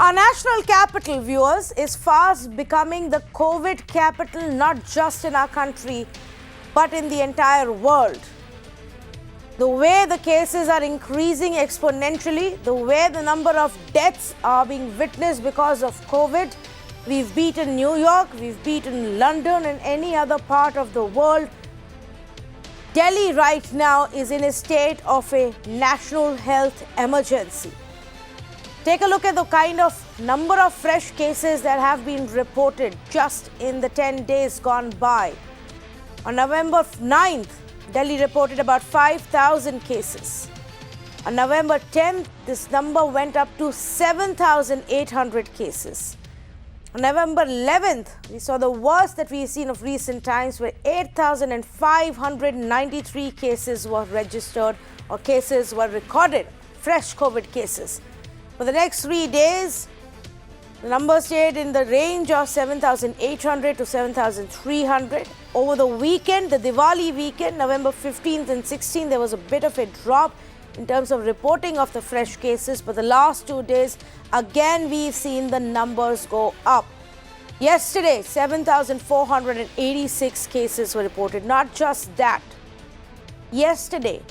Our national capital, viewers, is fast becoming the COVID capital, not just in our country, but in the entire world. The way the cases are increasing exponentially, the way the number of deaths are being witnessed because of COVID, we've beaten New York, we've beaten London and any other part of the world. Delhi right now is in a state of a national health emergency. Take a look at the kind of number of fresh cases that have been reported just in the 10 days gone by. On November 9th, Delhi reported about 5,000 cases. On November 10th, this number went up to 7,800 cases. On November 11th, we saw the worst that we've seen of recent times, where 8,593 cases were registered or cases were recorded, fresh COVID cases. For the next 3 days, the number stayed in the range of 7,800 to 7,300. Over the weekend, the Diwali weekend, November 15th and 16th, there was a bit of a drop in terms of reporting of the fresh cases. But the last 2 days, again, we've seen the numbers go up. Yesterday, 7,486 cases were reported. Not just that. Yesterday,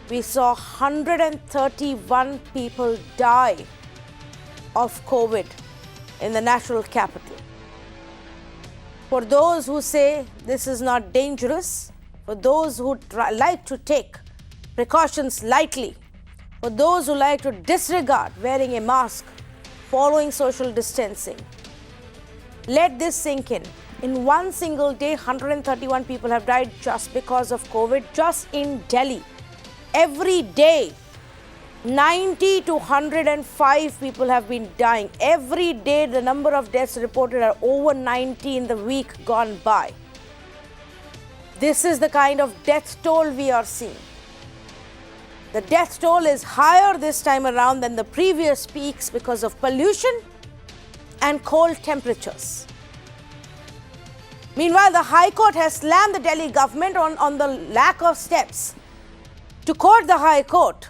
we saw 131 people die of COVID in the national capital. For those who say this is not dangerous, for those who like to take precautions lightly, for those who like to disregard wearing a mask, following social distancing, let this sink in. In one single day, 131 people have died just because of COVID, just in Delhi. Every day, 90 to 105 people have been dying. Every day, the number of deaths reported are over 90 in the week gone by. This is the kind of death toll we are seeing. The death toll is higher this time around than the previous peaks because of pollution and cold temperatures. Meanwhile, the High Court has slammed the Delhi government on the lack of steps. To quote the High Court,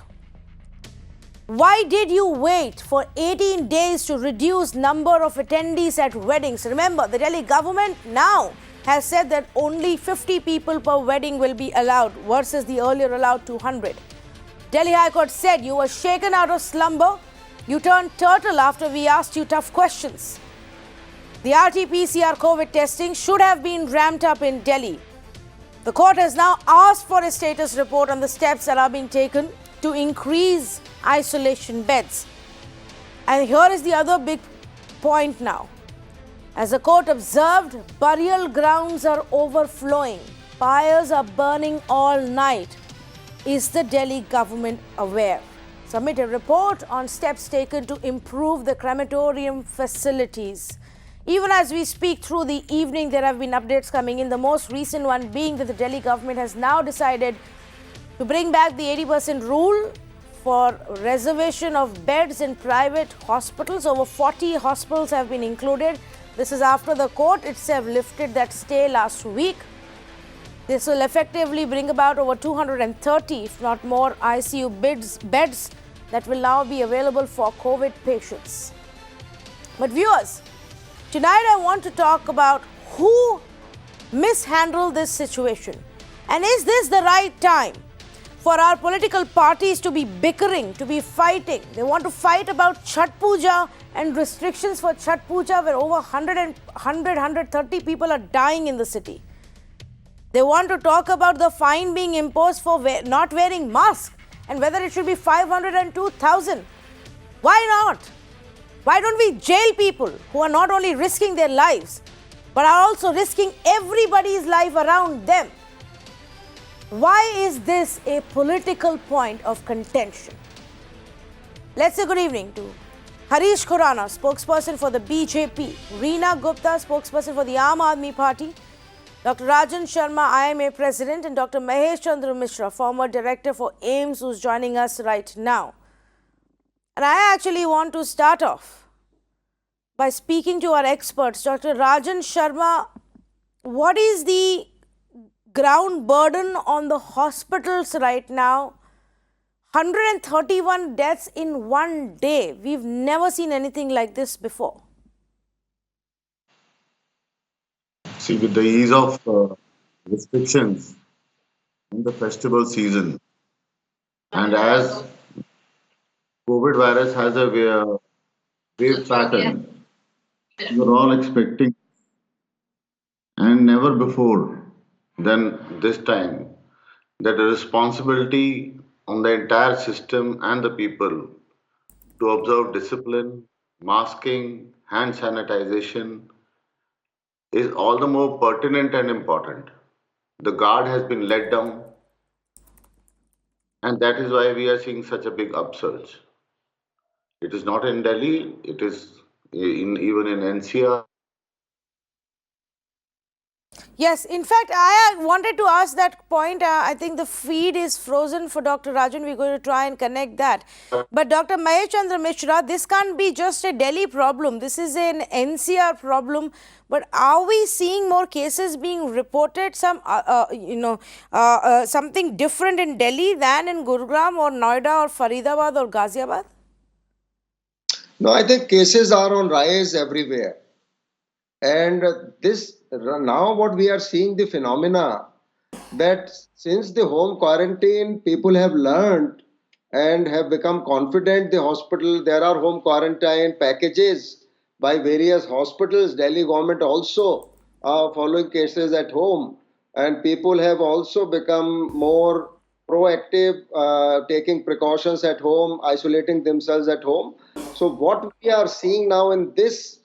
why did you wait for 18 days to reduce number of attendees at weddings? Remember, the Delhi government now has said that only 50 people per wedding will be allowed versus the earlier allowed 200. Delhi High Court said you were shaken out of slumber. You turned turtle after we asked you tough questions. The RT-PCR COVID testing should have been ramped up in Delhi. The court has now asked for a status report on the steps that are being taken to increase isolation beds. And here is the other big point now. As the court observed, burial grounds are overflowing. Pyres are burning all night. Is the Delhi government aware? Submit a report on steps taken to improve the crematorium facilities. Even as we speak through the evening, there have been updates coming in. The most recent one being that the Delhi government has now decided to bring back the 80% rule for reservation of beds in private hospitals. Over 40 hospitals have been included. This is after the court itself lifted that stay last week. This will effectively bring about over 230, if not more, ICU beds that will now be available for COVID patients. But viewers, tonight I want to talk about who mishandled this situation. And is this the right time for our political parties to be bickering, to be fighting? They want to fight about Chhath Puja and restrictions for Chhath Puja, where over 130 people are dying in the city. They want to talk about the fine being imposed for not wearing masks and whether it should be 500 and 2,000. Why not? Why don't we jail people who are not only risking their lives, but are also risking everybody's life around them? Why is this a political point of contention? Let's say good evening to Harish Khurana, spokesperson for the BJP, Reena Gupta, spokesperson for the Aam Aadmi Party, Dr. Rajan Sharma, IMA President, and Dr. Mahesh Chandra Mishra, former Director for AIIMS, who's joining us right now. And I actually want to start off by speaking to our experts. Dr. Rajan Sharma, what is the ground burden on the hospitals right now? 131 deaths in one day. We've never seen anything like this before. See, with the ease of restrictions in the festival season, and as COVID virus has a wave pattern, we're all expecting, and never before than this time, that the responsibility on the entire system and the people to observe discipline, masking, hand sanitization is all the more pertinent and important. The guard has been let down, and that is why we are seeing such a big upsurge. It is not in Delhi, it is even in NCR. Yes, in fact, I wanted to ask that point. I think the feed is frozen for Dr. Rajan. We're going to try and connect that. But Dr. Mahesh Chandra Mishra, this can't be just a Delhi problem. This is an NCR problem. But are we seeing more cases being reported? Something different in Delhi than in Gurugram or Noida or Faridabad or Ghaziabad? No, I think cases are on rise everywhere. And this now what we are seeing the phenomena that since the home quarantine, people have learned and have become confident. The hospital, there are home quarantine packages by various hospitals. Delhi government also following cases at home, and people have also become more proactive, taking precautions at home, isolating themselves at home. So what we are seeing now in this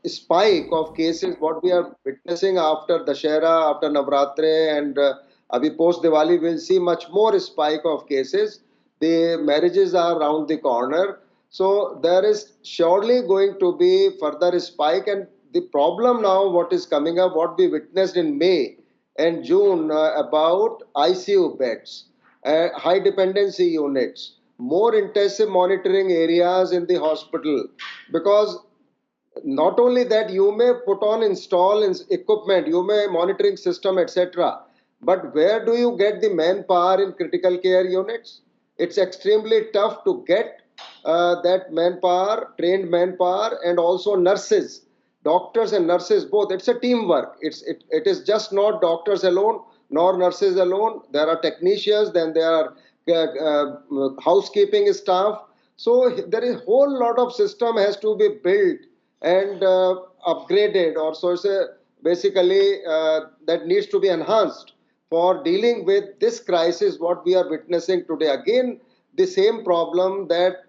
spike of cases, what we are witnessing after Dashera, after Navratri, and Abhi post Diwali, we'll see much more spike of cases. The marriages are around the corner. So there is surely going to be further spike. And the problem now, what is coming up, what we witnessed in May and June about ICU beds, high dependency units, more intensive monitoring areas in the hospital, because not only that, you may put on install equipment, you may monitoring system, etc., but where do you get the manpower in critical care units? It's extremely tough to get that manpower, trained manpower, and also nurses, doctors and nurses both. It's a teamwork. It is just not doctors alone nor nurses alone. There are technicians, then there are housekeeping staff. So there is a whole lot of system has to be built and upgraded, or so it's basically that needs to be enhanced for dealing with this crisis what we are witnessing today. Again, the same problem that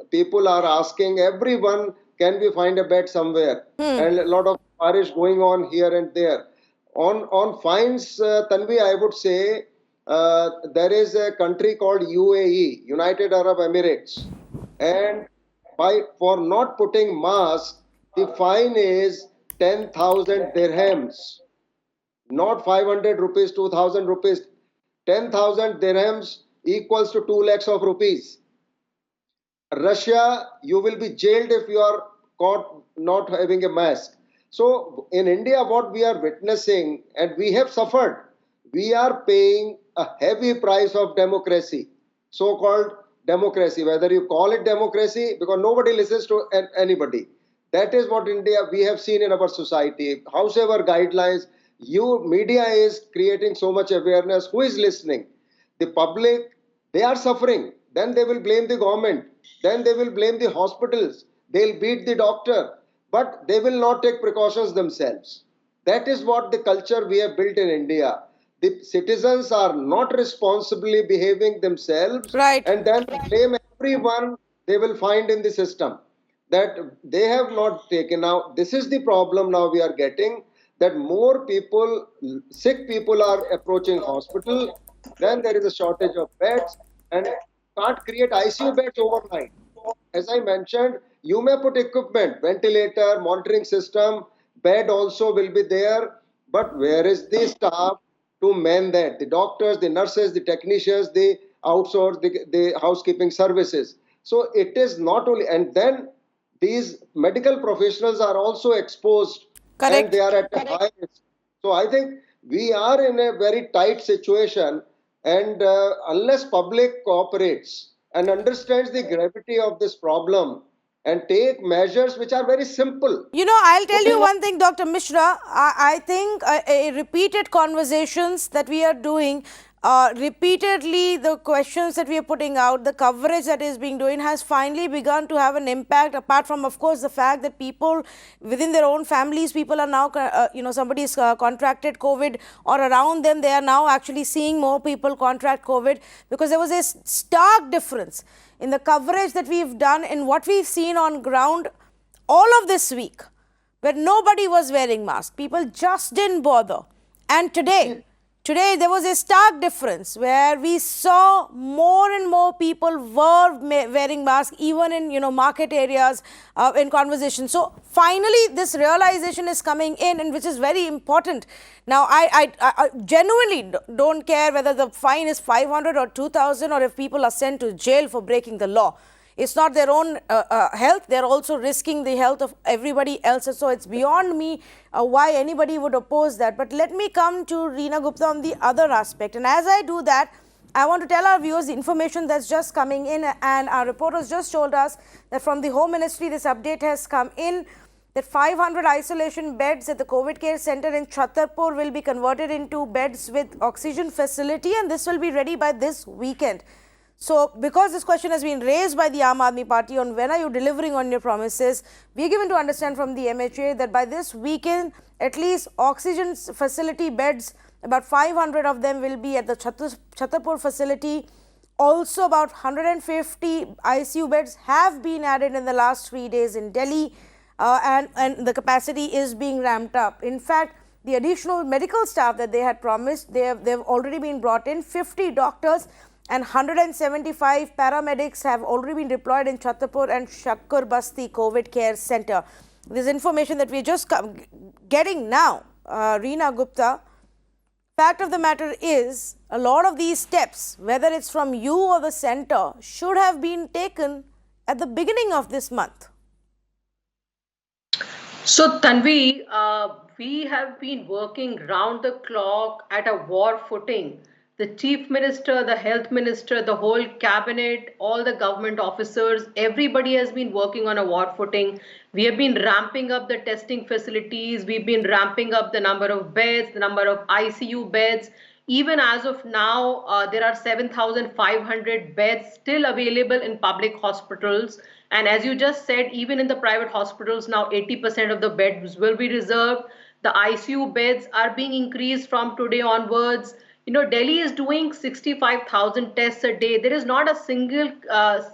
people are asking everyone, can we find a bed somewhere? And a lot of parish going on here and there. On fines, Tanvi, I would say there is a country called UAE, United Arab Emirates, and by for not putting mask, the fine is 10,000 dirhams, not 500 rupees, 2,000 rupees. 10,000 dirhams equals to 2 lakhs of rupees. Russia, you will be jailed if you are caught not having a mask. So in India, what we are witnessing, and we have suffered, we are paying a heavy price of democracy, so-called democracy, whether you call it democracy, because nobody listens to anybody. That is what India we have seen in our society. Howsoever guidelines, you media is creating so much awareness. Who is listening? The public, they are suffering. Then they will blame the government. Then they will blame the hospitals. They'll beat the doctor. But they will not take precautions themselves. That is what the culture we have built in India. The citizens are not responsibly behaving themselves, Right. and then blame everyone they will find in the system that they have not taken. Now this is the problem now we are getting, that more people, sick people are approaching hospital, then there is a shortage of beds, and can't create ICU beds overnight. As I mentioned, you may put equipment, ventilator, monitoring system, bed also will be there, but where is the staff to man that? The doctors, the nurses, the technicians, the outsource, the housekeeping services. So it is not only, and then these medical professionals are also exposed and Correct. they are at a high risk. So I think we are in a very tight situation, And unless public cooperates and understands the gravity of this problem and take measures which are very simple. You know, I'll tell you Putting one thing, Dr. Mishra. I think repeated conversations that we are doing, repeatedly the questions that we are putting out, the coverage that is being doing has finally begun to have an impact, apart from, of course, the fact that people within their own families, people are now, somebody's contracted COVID or around them, they are now actually seeing more people contract COVID, because there was a stark difference in the coverage that we've done in what we've seen on ground all of this week, where nobody was wearing masks. People just didn't bother. And today there was a stark difference where we saw more and more people were wearing masks, even in market areas, in conversation. So finally, this realization is coming in, and which is very important. Now, I genuinely don't care whether the fine is 500 or 2,000, or if people are sent to jail for breaking the law. It's not their own health. They're also risking the health of everybody else. So it's beyond me why anybody would oppose that. But let me come to Reena Gupta on the other aspect. And as I do that, I want to tell our viewers the information that's just coming in. And our reporters just told us that from the Home Ministry, this update has come in, that 500 isolation beds at the COVID care center in Chhatarpur will be converted into beds with oxygen facility. And this will be ready by this weekend. So, because this question has been raised by the Aam Aadmi Party on when are you delivering on your promises, we are given to understand from the MHA that by this weekend, at least oxygen facility beds, about 500 of them will be at the Chhatarpur facility. Also, about 150 ICU beds have been added in the last 3 days in Delhi, and the capacity is being ramped up. In fact, the additional medical staff that they had promised, they've already been brought in. 50 doctors and 175 paramedics have already been deployed in Chhatarpur and Shakkar Basti COVID Care Center. This information that we're just getting now, Reena Gupta, fact of the matter is, a lot of these steps, whether it's from you or the center, should have been taken at the beginning of this month. So, Tanvi, we have been working round the clock at a war footing. The Chief Minister, the Health Minister, the whole cabinet, all the government officers, everybody has been working on a war footing. We have been ramping up the testing facilities. We've been ramping up the number of beds, the number of ICU beds. Even as of now, there are 7,500 beds still available in public hospitals. And as you just said, even in the private hospitals now, 80% of the beds will be reserved. The ICU beds are being increased from today onwards. Delhi is doing 65,000 tests a day. There is not a single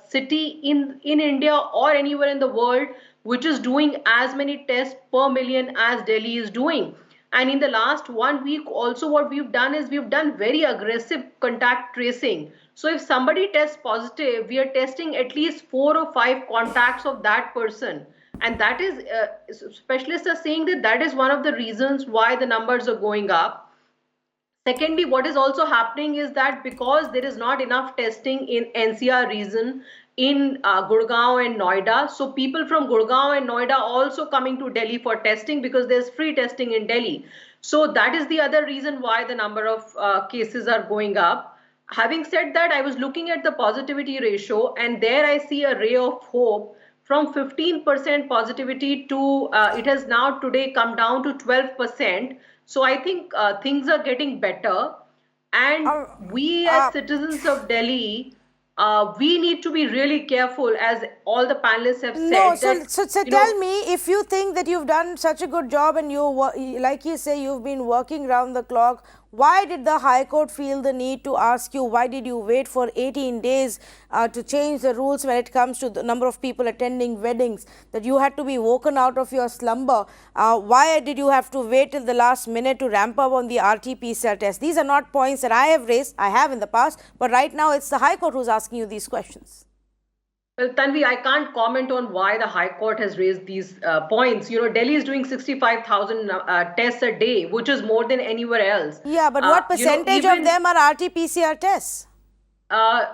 city in India or anywhere in the world which is doing as many tests per million as Delhi is doing. And in the last 1 week also, what we've done is we've done very aggressive contact tracing. So if somebody tests positive, we are testing at least 4 or 5 contacts of that person. And that is, specialists are saying that is one of the reasons why the numbers are going up. Secondly, what is also happening is that because there is not enough testing in NCR region, in Gurgaon and Noida, so people from Gurgaon and Noida also coming to Delhi for testing because there's free testing in Delhi. So that is the other reason why the number of cases are going up. Having said that, I was looking at the positivity ratio, and there I see a ray of hope. From 15% positivity to, it has now today come down to 12%. So I think things are getting better, and we as citizens of Delhi, we need to be really careful, as all the panelists have said. No, so tell me, if you think that you've done such a good job and like you say, you've been working round the clock, why did the High Court feel the need to ask you, why did you wait for 18 days to change the rules when it comes to the number of people attending weddings, that you had to be woken out of your slumber? Why did you have to wait till the last minute to ramp up on the RT-PCR test? These are not points that I have raised, I have in the past, but right now it's the High Court who's asking you these questions. Well, Tanvi, I can't comment on why the High Court has raised these points. Delhi is doing 65,000 tests a day, which is more than anywhere else. Yeah, but what percentage of them are RT-PCR tests?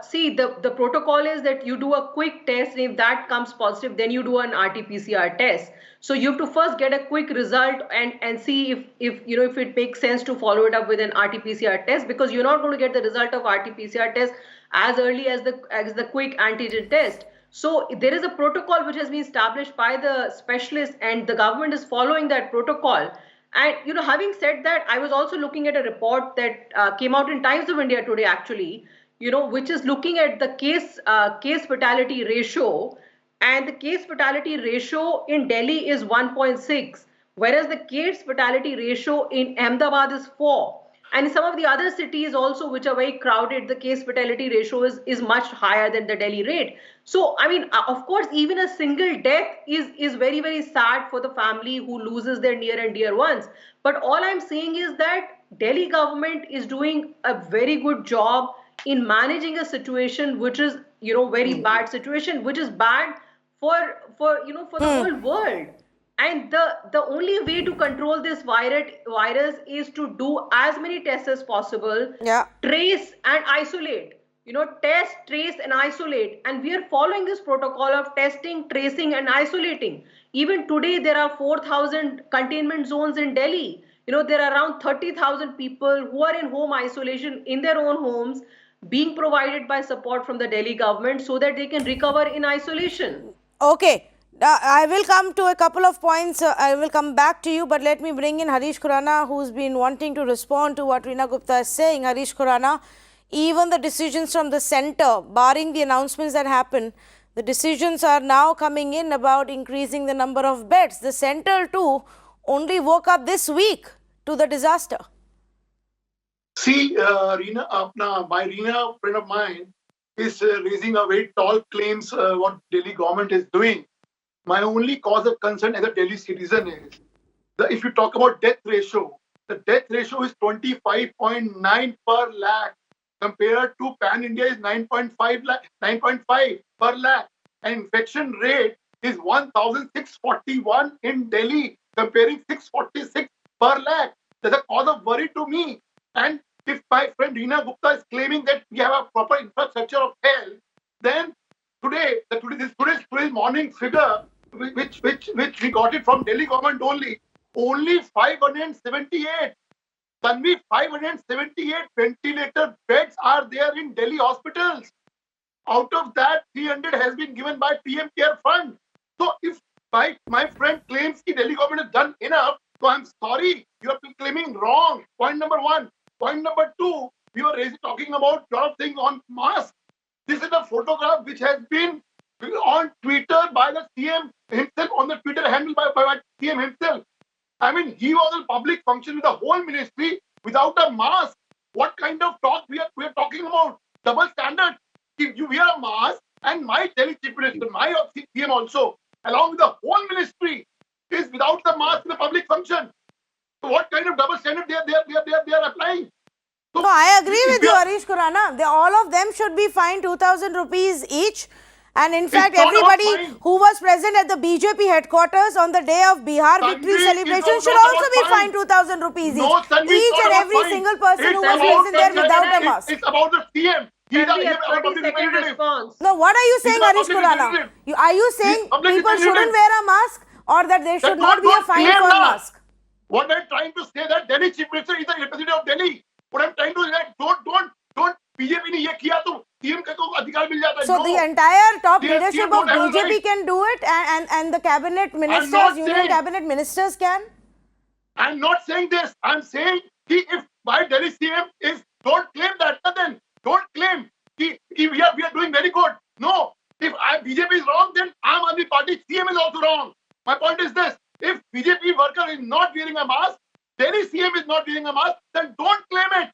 See, the protocol is that you do a quick test, and if that comes positive, then you do an RT-PCR test. So you have to first get a quick result and see if it makes sense to follow it up with an RT-PCR test, because you're not going to get the result of RT-PCR test as early as the quick antigen test. So there is a protocol which has been established by the specialists, and the government is following that protocol. And having said that, I was also looking at a report that came out in Times of India today, actually, which is looking at the case fatality ratio, and the case fatality ratio in Delhi is 1.6, whereas the case fatality ratio in Ahmedabad is 4. And in some of the other cities also, which are very crowded, the case fatality ratio is much higher than the Delhi rate. So, I mean, of course, even a single death is very, very sad for the family who loses their near and dear ones. But all I'm saying is that Delhi government is doing a very good job in managing a situation which is, very bad situation, which is bad for the whole world. And the only way to control this virus is to do as many tests as possible, Yeah. trace and isolate. Test, trace, and isolate. And we are following this protocol of testing, tracing, and isolating. Even today, there are 4,000 containment zones in Delhi. There are around 30,000 people who are in home isolation in their own homes, being provided by support from the Delhi government so that they can recover in isolation. Okay. I will come to a couple of points. I will come back to you, but let me bring in Harish Khurana, who's been wanting to respond to what Reena Gupta is saying. Harish Khurana, even the decisions from the centre, barring the announcements that happen, the decisions are now coming in about increasing the number of beds. The centre too only woke up this week to the disaster. See, my Reena, friend of mine, is raising a very tall claims what Delhi government is doing. My only cause of concern as a Delhi citizen is that if you talk about death ratio, the death ratio is 25.9 per lakh compared to Pan India is 9.5 per lakh. And infection rate is 1,641 in Delhi comparing 646 per lakh. That's a cause of worry to me. And if my friend Reena Gupta is claiming that we have a proper infrastructure of health, then today's morning figure, which we got it from Delhi government only 578. Tanvi, 578 ventilator beds are there in Delhi hospitals. Out of that, 300 has been given by PM Care Fund. So if my friend claims the Delhi government has done enough, so I'm sorry, you are claiming wrong. Point number one. Point number two, we were talking about a lot of things on masks. This is a photograph which has been on Twitter by the CM himself, on the Twitter handle by CM himself. I mean, he was in public function with the whole ministry without a mask. What kind of talk we are talking about? Double standard. If you wear a mask, and my Delhi chief minister, my CM also, along with the whole ministry, is without the mask in the public function. So what kind of double standard they are applying? So no, I agree with you, Harish Khurana. All of them should be fined 2,000 rupees each. And in fact, everybody who was present at the BJP headquarters on the day of Bihar victory celebration should also be fined 2,000 rupees each. Each and every single person who was present there without a mask. It's about the CM. Response. No, what are you saying, Harish Khurana? Are you saying people shouldn't wear a mask, or that there should not be a fine for a mask? What I'm trying to say that Delhi chief minister is the representative of Delhi. What I'm trying to say that don't BJP ने ये किया तो CM को अधिकार मिल जाता है. So the entire top leadership of BJP can do it, and the cabinet ministers, union cabinet ministers can. I'm not saying this. I'm saying if my Delhi CM is, don't claim that, then don't claim we are doing very good. No, if BJP is wrong, then Aam Aadmi Party CM is also wrong. My point is this: if BJP worker is not wearing a mask, Delhi CM is not wearing a mask, then don't claim it.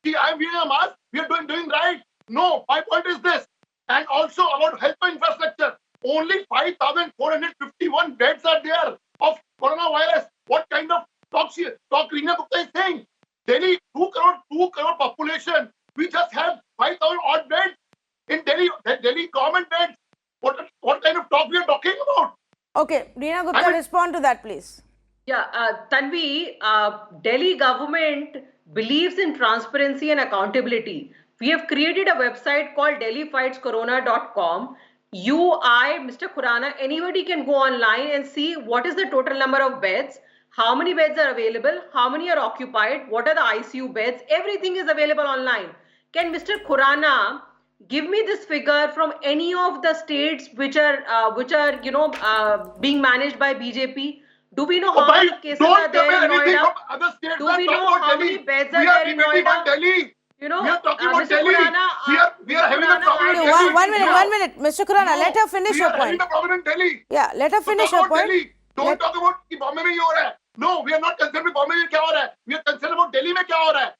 I'm wearing a mask, we are doing right. No, my point is this. And also about health infrastructure, only 5,451 beds are there of coronavirus. What kind of talk Reena Gupta is saying? Delhi, 2 crore population. We just have 5,000 odd beds in Delhi, Delhi government beds. What kind of talk we are talking about? Okay, Reena Gupta, respond to that, please. Yeah, Tanvi, Delhi government believes in transparency and accountability. We have created a website called delhifightscorona.com. You, I, Mr. Khurana, anybody can go online and see what is the total number of beds, how many beds are available, how many are occupied, what are the ICU beds, everything is available online. Can Mr. Khurana give me this figure from any of the states which are being managed by BJP? Do we know how many cases are there in Noida? Do we know how many beds are there in Noida? Delhi. You know, We are talking about Mr. Delhi. Khurana, We are having a problem in Okay, Delhi. one minute. Mr. Khurana, let her finish we her are having point. a problem in Delhi. Yeah, let her So finish talk her about point. Delhi. Don't Let- talk about कि बॉम्बे में ये हो रहा है. No, we are not concerned with Bombay में क्या हो रहा है. We are concerned about Delhi में क्या हो रहा है.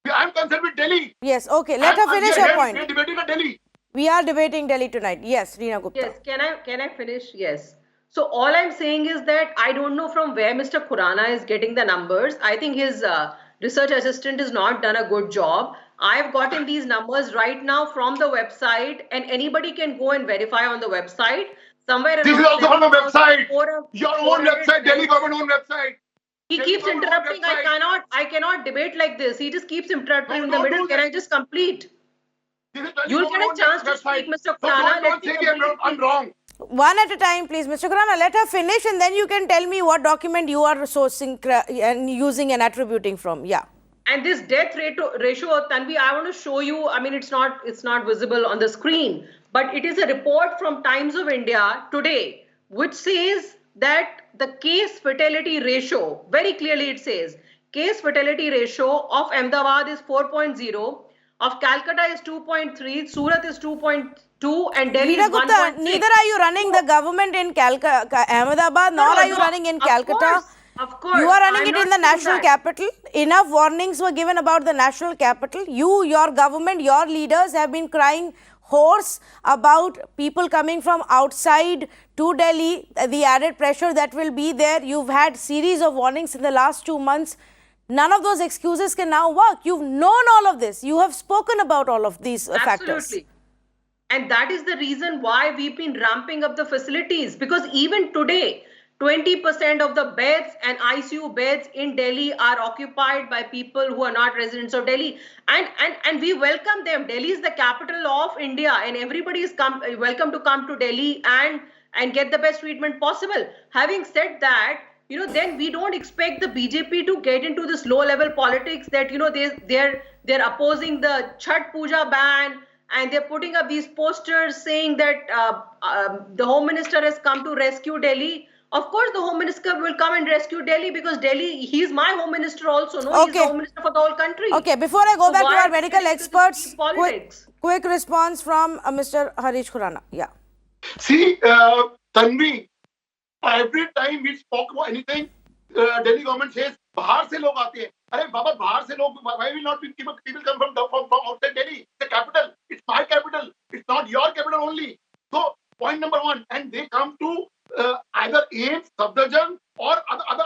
I am concerned with Delhi. Yes, okay, let her finish her We are point. debating at Delhi. We are debating Delhi tonight. Yes, Reena Gupta. Yes, can I finish? Yes. So all I'm saying is that I don't know from where Mr. Khurana is getting the numbers. I think his research assistant has not done a good job. I've gotten these numbers right now from the website, and anybody can go and verify on the website. Somewhere around This is also from the website. 400 Your own website, Delhi government own website. He Delhi keeps government own interrupting. website. I cannot debate like this. He just keeps interrupting No, in the don't middle. do Can that. I just complete? This is Delhi You'll get a government chance own to speak, website. Mr. So Khurana. don't say that I'm wrong. One at a time, please. Mr. Khurana, let her finish and then you can tell me what document you are sourcing and using and attributing from. Yeah. And this death ratio, Tanvi, I want to show you. I mean, it's not visible on the screen, but it is a report from Times of India today, which says that the case fatality ratio, very clearly it says, case fatality ratio of Ahmedabad is 4.0, of Calcutta is 2.3, Surat is 2.2, and Delhi Reena is Gupta, 1.6. neither are you running the government in Ahmedabad, nor are you running in Calcutta. Of course. You are running I'm it not in the saying national that. capital. Enough warnings were given about the national capital. You, your government, your leaders have been crying hoarse about people coming from outside to Delhi, the added pressure that will be there. You've had series of warnings in the last 2 months. None of those excuses can now work. You've known all of this. You have spoken about all of these factors. Absolutely. And that is the reason why we've been ramping up the facilities, because even today, 20% of the beds and ICU beds in Delhi are occupied by people who are not residents of Delhi. And we welcome them. Delhi is the capital of India, and everybody is welcome to come to Delhi and get the best treatment possible. Having said that, then we don't expect the BJP to get into this low-level politics that, they're opposing the Chhat Puja ban, and they're putting up these posters saying that the Home Minister has come to rescue Delhi. Of course, the Home Minister will come and rescue Delhi, because Delhi, he's my Home Minister also. No, he's the Home Minister for the whole country. Okay, before I go So back to why our are we medical getting into this experts, deep politics? quick response from Mr. Harish Khurana. Yeah. See, Tanvi, every time we spoke about anything, Delhi government says, बाहर से लोग आते हैं. अरे बाबा, बाहर से लोग, why will not people come from outside Delhi? It's the capital. It's my capital. It's not your capital only. So, point number one, and they come to either AIIMS, Safdarjung, or other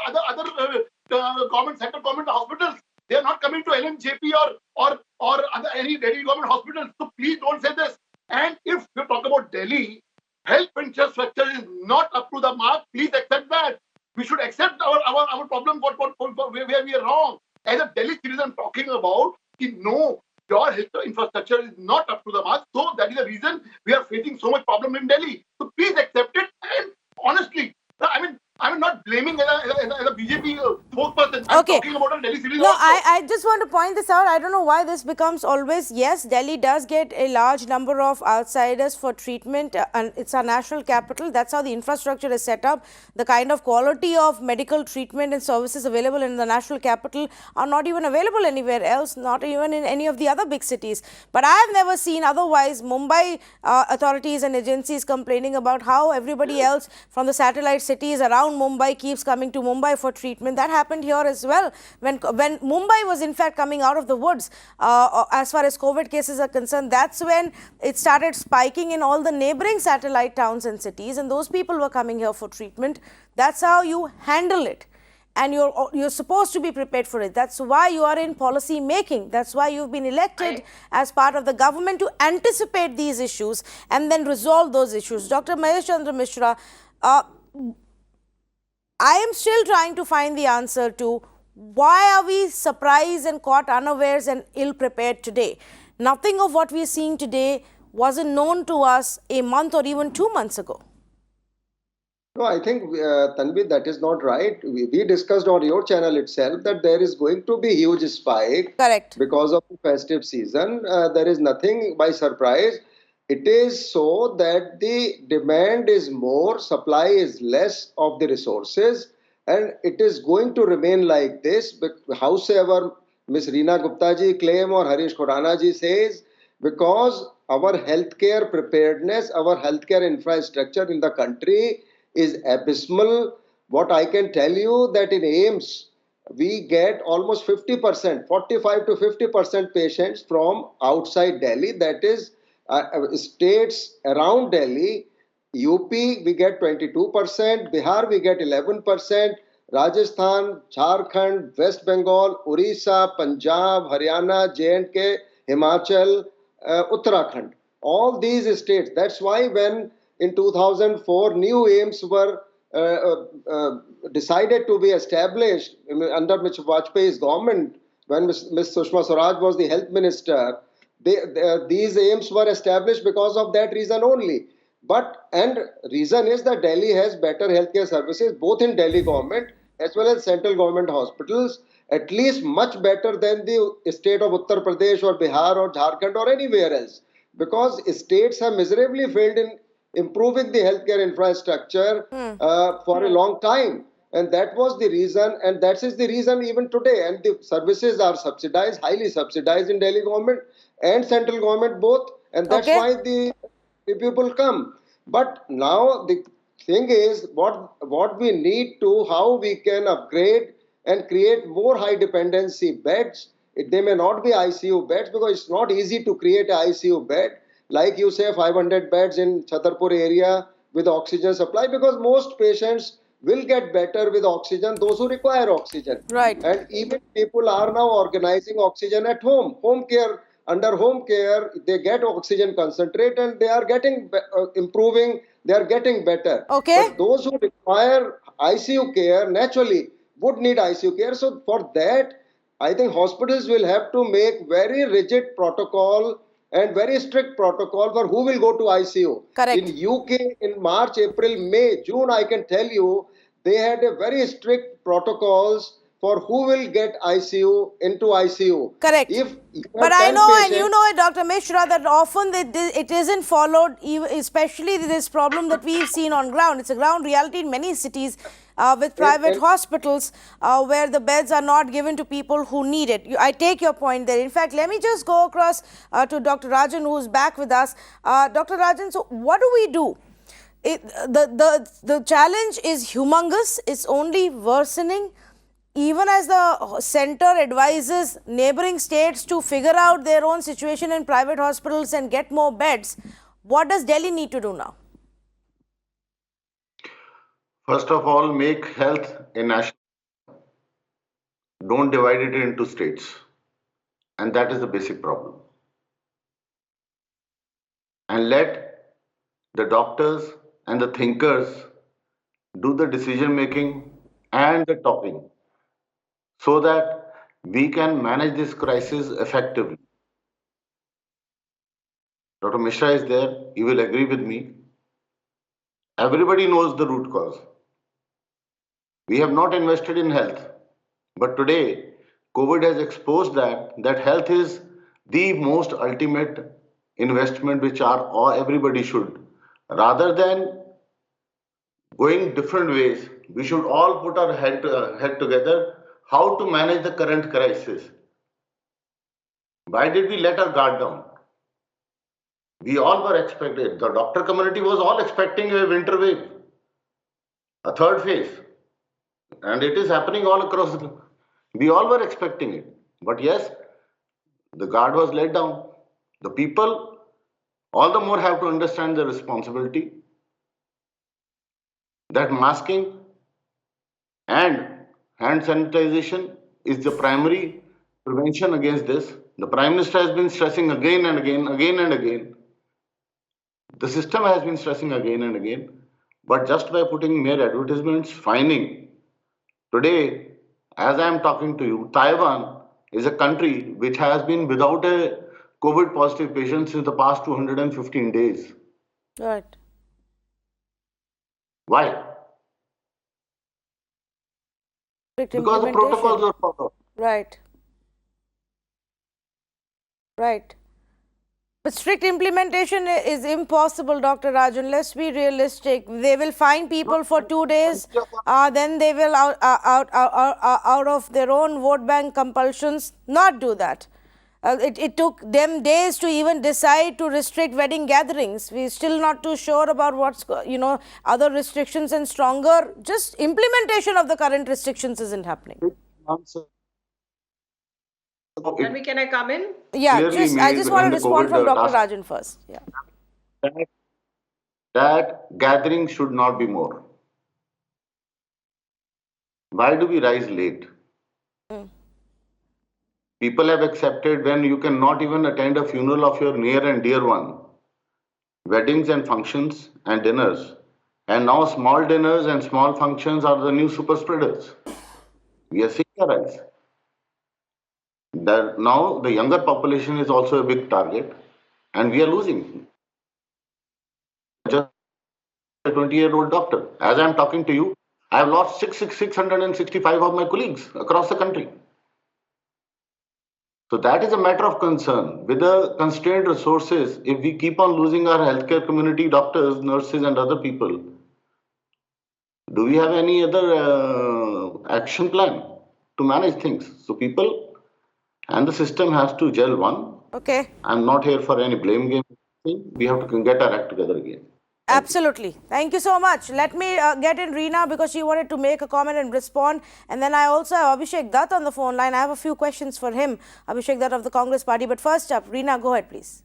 government, central government hospitals. They are not coming to LMJP or other any Delhi government hospitals. So please don't say this. And if you talk about Delhi, health infrastructure is not up to the mark. Please accept that. We should accept our problem where we are wrong. As a Delhi citizen talking about, no, your health infrastructure is not up to the mark. So that is the reason we are facing so much problem in Delhi. So please accept it. And honestly, I'm not blaming as a BJP spokesperson. I'm Okay. talking about a Delhi citizen. No, also. I just want to point this out. I don't know why this becomes always, yes, Delhi does get a large number of outsiders for treatment, and it's our national capital. That's how the infrastructure is set up. The kind of quality of medical treatment and services available in the national capital are not even available anywhere else, not even in any of the other big cities. But I have never seen otherwise Mumbai authorities and agencies complaining about how everybody else from the satellite cities around Mumbai keeps coming to Mumbai for treatment. That happened here as well. When Mumbai was in fact coming out of the woods as far as COVID cases are concerned, that's when it started spiking in all the neighboring satellite towns and cities, and those people were coming here for treatment. That's how you handle it. And you're supposed to be prepared for it. That's why you are in policy making. That's why you've been elected as part of the government, to anticipate these issues and then resolve those issues. Dr. Mahesh Chandra Mishra, I am still trying to find the answer to why are we surprised and caught unawares and ill-prepared today. Nothing of what we are seeing today wasn't known to us a month or even 2 months ago. No, I think, Tanvi, that is not right. We discussed on your channel itself that there is going to be huge spike Correct. because of the festive season. There is nothing by surprise. It is so that the demand is more, supply is less of the resources, and it is going to remain like this. But howsoever Ms. Reena Gupta ji claim or Harish Khurana ji says, because our healthcare preparedness, our healthcare infrastructure in the country is abysmal. What I can tell you that in AIMS, we get almost 50%, 45 to 50% patients from outside Delhi, that is states around Delhi. UP, we get 22%, Bihar, we get 11%, Rajasthan, Jharkhand, West Bengal, Orissa, Punjab, Haryana, J&K, Himachal, Uttarakhand. All these states. That's why when in 2004 new AIMS were decided to be established under Mr. Vajpayee's government, when Ms. Sushma Swaraj was the health minister, these AIMS were established because of that reason only. And reason is that Delhi has better healthcare services both in Delhi government as well as central government hospitals, at least much better than the state of Uttar Pradesh or Bihar or Jharkhand or anywhere else, because states have miserably failed in improving the healthcare infrastructure for a long time. And that was the reason, and that is the reason even today. And the services are subsidized, highly subsidized in Delhi government and central government both. And that's Okay. why the people come. But now the thing is, what we need to, how we can upgrade and create more high dependency beds. They may not be ICU beds because it's not easy to create an ICU bed. Like you say, 500 beds in Chhatarpur area with oxygen supply, because most patients will get better with oxygen, those who require oxygen. Right. And even people are now organizing oxygen at home. Home care, under home care, they get oxygen concentrate and they are getting improving, they are getting better. Okay. But those who require ICU care naturally would need ICU care. So for that, I think hospitals will have to make very rigid protocol and very strict protocol for who will go to ICU. Correct. In UK, in March, April, May, June, I can tell you, they had a very strict protocols for who will get ICU into ICU. Correct. If you have But I 10 know, and patients- you know it, Dr. Mishra, that often it isn't followed, especially this problem that we've seen on ground. It's a ground reality in many cities with private hospitals where the beds are not given to people who need it. I take your point there. In fact, let me just go across to Dr. Rajan, who's back with us. Dr. Rajan, so what do we do? The challenge is humongous. It's only worsening. Even as the center advises neighboring states to figure out their own situation in private hospitals and get more beds, what does Delhi need to do now? First of all, make health a national. Don't divide it into states. And that is the basic problem. And let the doctors and the thinkers do the decision making and the talking so that we can manage this crisis effectively. Dr. Mishra is there, he will agree with me. Everybody knows the root cause. We have not invested in health, but today COVID has exposed that health is the most ultimate investment which everybody should. Rather than going different ways, we should all put our head together how to manage the current crisis. Why did we let our guard down? We all were expecting, the doctor community was all expecting a winter wave, a third phase. And it is happening all across. We all were expecting it. But yes, the guard was let down. The people all the more have to understand the responsibility that masking and hand sanitization is the primary prevention against this. The Prime Minister has been stressing again and again. The system has been stressing again and again. But just by putting mere advertisements, fining. Today, as I am talking to you, Taiwan is a country which has been without a COVID positive patients in the past 215 days. Right. Why? Strict Because the implementation. protocols are followed. Right. Right. But strict implementation is impossible, Dr. Rajan. Let's be realistic. They will fine people for 2 days, then they will, out of their own vote bank compulsions, not do that. It took them days to even decide to restrict wedding gatherings. We're still not too sure about what's, other restrictions and stronger. Just implementation of the current restrictions isn't happening. Can I come in? Yeah, Clearly I made just when want to the respond COVID from Dr. task Rajan first. Yeah. that gathering should not be more. Why do we rise late? People have accepted when you cannot even attend a funeral of your near and dear one, weddings and functions and dinners. And now small dinners and small functions are the new super spreaders. We are seeing a rise. That now the younger population is also a big target, and we are losing. Just a 20-year-old doctor. As I am talking to you, I have lost 665 of my colleagues across the country. So that is a matter of concern. With the constrained resources, if we keep on losing our healthcare community, doctors, nurses, and other people, do we have any other action plan to manage things? So people and the system has to gel one. Okay. I'm not here for any blame game. We have to get our act together again. Absolutely. Thank you so much. Let me get in Reena because she wanted to make a comment and respond. And then I also have Abhishek Dutt on the phone line. I have a few questions for him. Abhishek Dutt of the Congress Party. But first up, Reena, go ahead, please.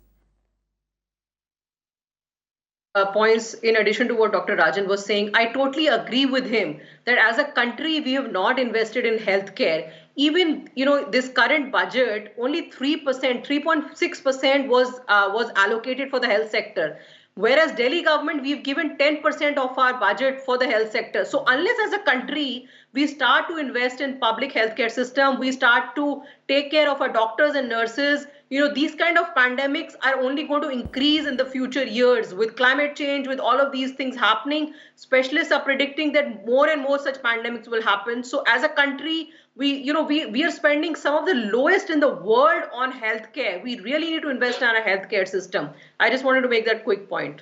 Points in addition to what Dr. Rajan was saying, I totally agree with him that as a country we have not invested in healthcare. Even this current budget, only 3%, 3.6% was allocated for the health sector. Whereas Delhi government, we've given 10% of our budget for the health sector. So unless as a country we start to invest in public healthcare system, we start to take care of our doctors and nurses, these kind of pandemics are only going to increase in the future years. With climate change, with all of these things happening, specialists are predicting that more and more such pandemics will happen. So as a country, we are spending some of the lowest in the world on healthcare. We really need to invest in our healthcare system. I just wanted to make that quick point.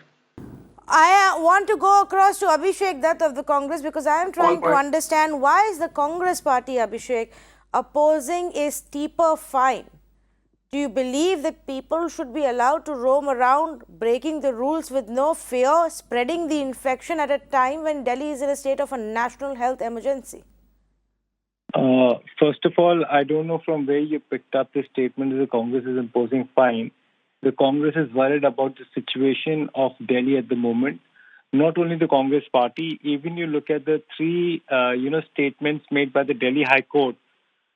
I want to go across to Abhishek Dutt of the Congress because I am trying to understand why is the Congress Party, Abhishek, opposing a steeper fine? Do you believe that people should be allowed to roam around, breaking the rules with no fear, spreading the infection at a time when Delhi is in a state of a national health emergency? First of all, I don't know from where you picked up the statement that the Congress is imposing fine. The Congress is worried about the situation of Delhi at the moment. Not only the Congress Party, even you look at the three, statements made by the Delhi High Court,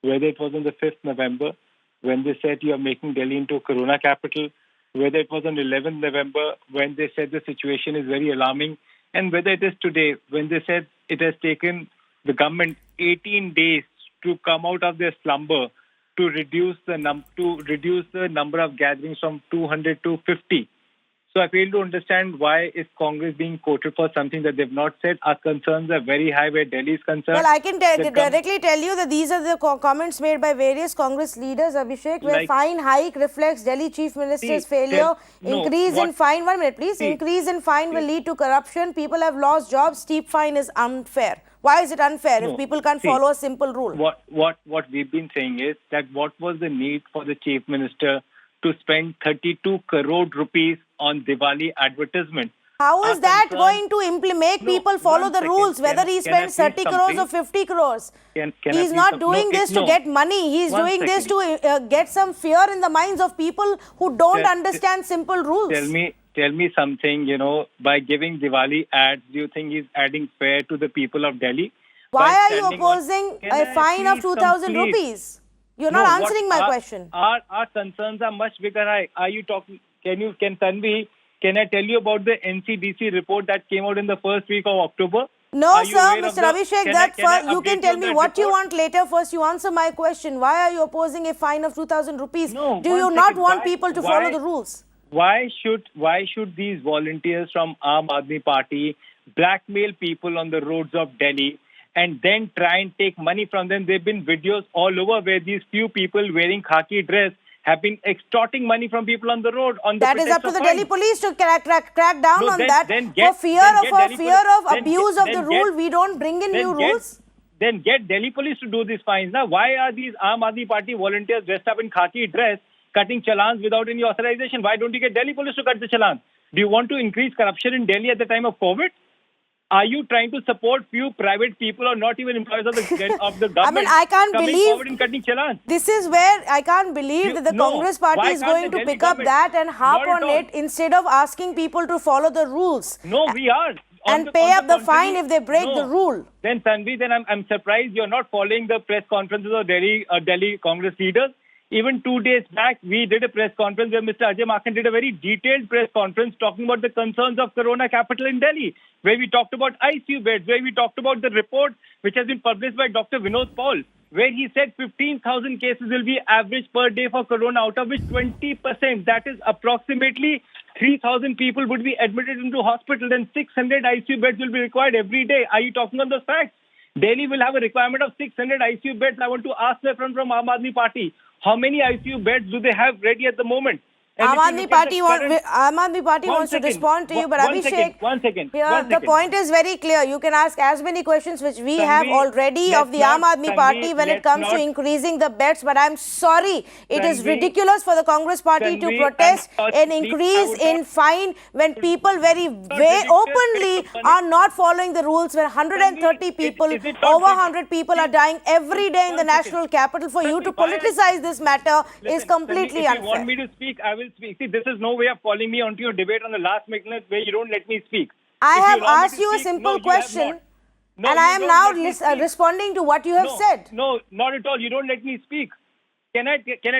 whether it was on the 5th November, when they said you are making Delhi into a corona capital, whether it was on 11th November, when they said the situation is very alarming, and whether it is today, when they said it has taken the government 18 days to come out of their slumber to reduce the number of gatherings from 200 to 50. So I fail to understand why is Congress being quoted for something that they've not said. Our concerns are very high where Delhi is concerned. Well, I can directly tell you that these are the comments made by various Congress leaders, Abhishek, where fine hike reflects Delhi Chief Minister's failure. Increase in fine, 1 minute please, increase in fine will lead to corruption. People have lost jobs. Steep fine is unfair. Why is it unfair if people can't follow a simple rule? What we've been saying is that what was the need for the Chief Minister to spend 32 crore rupees on Diwali advertisement? How is that going to make people follow the rules, whether he spends 30 crores or 50 crores? He's not doing this to get money. He's doing this to get some fear in the minds of people who don't understand simple rules. Tell me something, by giving Diwali ads, do you think he's adding fair to the people of Delhi? Why are you opposing a fine of 2,000 rupees? You're not answering my question. Our concerns are much bigger. Are you talking? Can I tell you about the NCDC report that came out in the first week of October? No, Are you sir, aware of Mr. the- Abhishek, Can I- that can I you can update tell on me that what you report? want later. First, you answer my question. Why are you opposing a fine of 2,000 rupees? No, Do one you not second. want Why- people to why- follow the rules? Why should these volunteers from Aam Aadmi Party blackmail people on the roads of Delhi and then try and take money from them? There have been videos all over where these few people wearing khaki dress have been extorting money from people on the road on the That is up pretext to of the fines. Delhi police to crack down No, on then- that. then For get- fear then of get a Delhi fear police- of then abuse get- of the then rule, get- we don't bring in new rules. Then get Delhi police to do these fines. Now, why are these Aam Aadmi Party volunteers dressed up in khaki dress cutting challans without any authorization? Why don't you get Delhi police to cut the chalans? Do you want to increase corruption in Delhi at the time of COVID? Are you trying to support few private people or not even employees of the government? I can't coming believe- forward and cutting challans? This is where I can't believe that the No, Congress party why is can't going the to Delhi pick up government? that and harp Not at on all. it instead of asking people to follow the rules No, we are. and pay up the fine if they break the rule. Then Tanvi, then I'm surprised you're not following the press conferences of Delhi Congress leaders. Even 2 days back, we did a press conference where Mr. Ajay Makhan did a very detailed press conference talking about the concerns of Corona capital in Delhi, where we talked about ICU beds, where we talked about the report which has been published by Dr. Vinod Paul, where he said 15,000 cases will be average per day for Corona, out of which 20%, that is approximately 3,000 people would be admitted into hospital, and 600 ICU beds will be required every day. Are you talking on those facts? Delhi will have a requirement of 600 ICU beds. I want to ask my friend from Aam Aadmi Party, how many ICU beds do they have ready at the moment? And Aam if you Aadmi look at the Party, current- Aam Aadmi Party One wants to second. respond to you, but One Abhishek, second. One second. here One the second. point is very clear. You can ask as many questions which we have Tanvi, already of the let's Aam not- Aadmi Tanvi, Party when it let's comes to not- increasing the beds. But I'm sorry, it is Tanvi, ridiculous for the Congress Party to Tanvi, protest I'm an sorry, increase I would in not- fine when people very ridiculous, openly it's funny. are not following the rules. Where 130 Tanvi, people, is it not over ridiculous? 100 people are dying every day in the One second. national capital. For you Tanvi, to why are- politicize this matter is Listen, completely Tanvi, if unfair. you want me to speak, I will speak. See, this is no way of calling me onto your debate on the last minute where you don't let me speak. I If have allow me asked to you a speak, simple no, you have question, not. No, and you I am don't now let me speak. responding to what you have said. No, not at all. You don't let me speak. Can I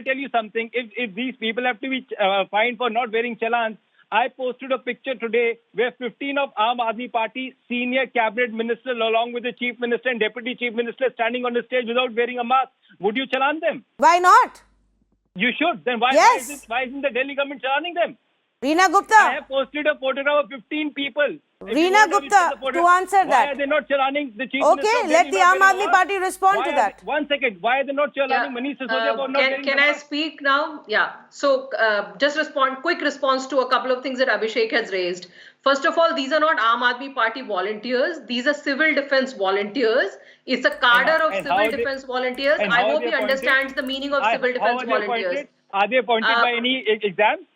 tell you something? If these people have to be fined for not wearing chalans, I posted a picture today where 15 of Aam Aadmi Party senior cabinet ministers, along with the chief minister and deputy chief minister, standing on the stage without wearing a mask. Would you chalan them? Why not? You should. Then why Yes. why isn't the Delhi government chalaning them? Reena I Gupta, have posted a photograph of 15 people. If you Reena want, I will Gupta, share the photograph. to answer Why that. are they not chalaning the chief Okay, minister of let Delhi the not Aam wearing Aadmi a mask? Party respond Why to are that. they- One second. Why are they not chalaning Manish Sisodia for not wearing Can the I mask? speak now? Yeah. So just quick response to a couple of things that Abhishek has raised. First of all, these are not Aam Aadmi Party volunteers. These are civil defense volunteers. It's a cadre of and how civil they- defense volunteers. and I how are hope they he appointed? understands the meaning of civil How defense are they volunteers. appointed? Are they appointed by any exam?